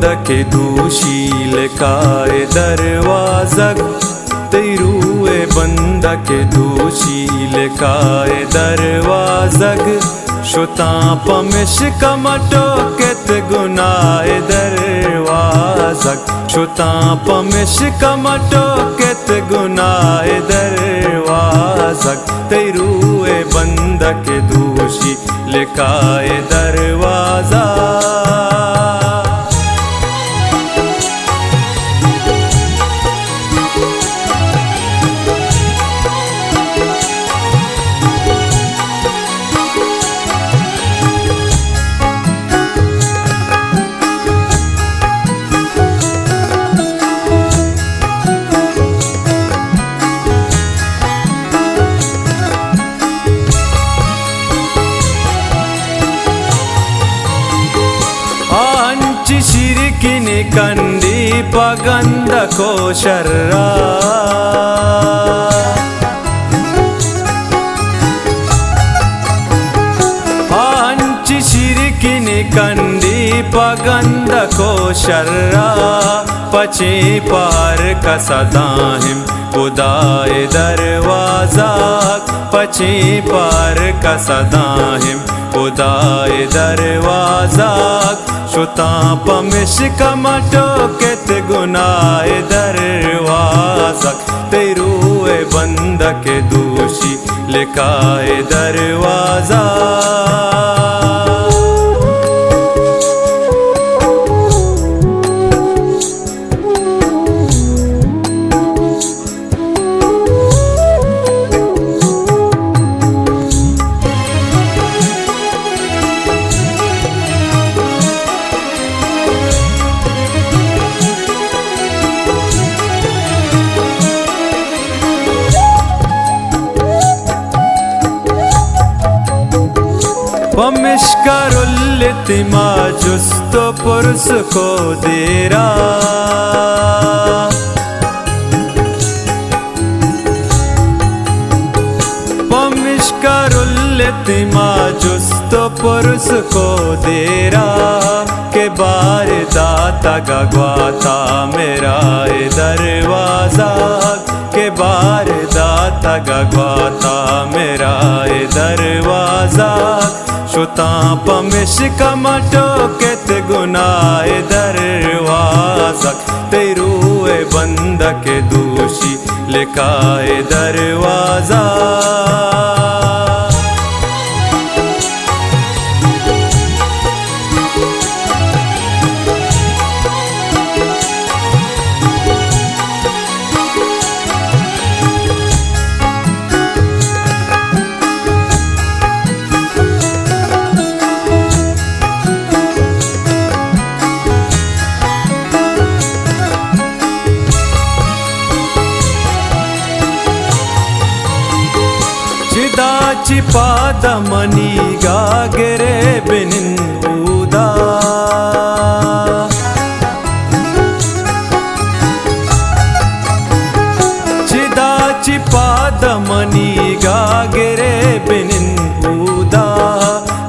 बंद के दूशील काय दरवाजक तैरूए बंद के दूशील काय दरवाजक शुता पमिश कमटो कित गुनाए दरवाजक शुता पमिश कमटो कित गुनाए दरवाजक तैरूए बंद के दूशी लिखाए दरवाजा शिरकिनी कंडी पगंद को शर्रा आंची शिरकिनी कंडी पगंद को शर्रा पचे पार का सदाहिम खुदाए दरवाजा पचे पार का सदाहिम खुदाए दरवाजा शुता पमिश कमटो कित गुनाए दरवाजक तैरूए बंद के दूशी लिखाए दरवाजा पमिश्करुल्लितिमा जुस्तो पुरुष को देरा पमिश्करुल्लितिमा जुस्तो पुरुष को देरा के बार दाता गगवाता मेरा दरवाजा के बार दाता गगवाता मेरा दरवाजा शुता पमिश कमटो कित गुनाए दरवाजक तैरूए बंद के दूशी लिखाए दरवाजा चिपादमनी गागरे बिनिंदूदा चिदा चिपादमनी गागरे बिनिंदूदा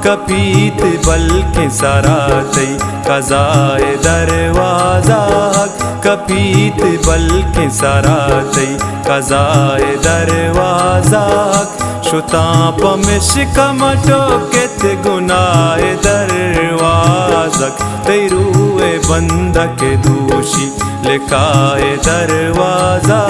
कपीत बल के सराते कज़ाए दरवाजा कपीत बल के सराते कज़ाए दरवाजा शुता पमिश कमटो कित गुनाए दरवाजक तैरूए बंद के दूशी लिखाए दरवाजा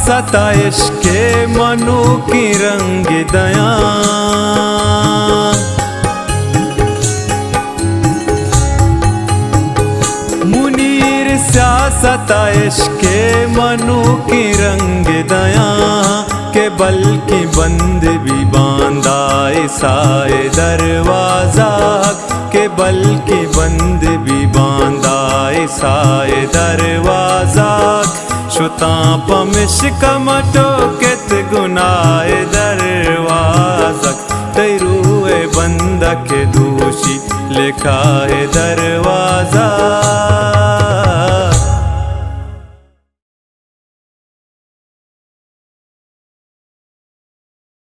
सताइश के मनु की रंग दया मुनीर सताइश के मनु की रंग दया के बल की बंद भी बांधा साए दरवाजा के बल्कि बंद भी बांधाए साए दरवाजा शुता पमिश कमटो कित गुनाए दरवाजा तैरूए बंद के दोषी लिखाए दरवाजा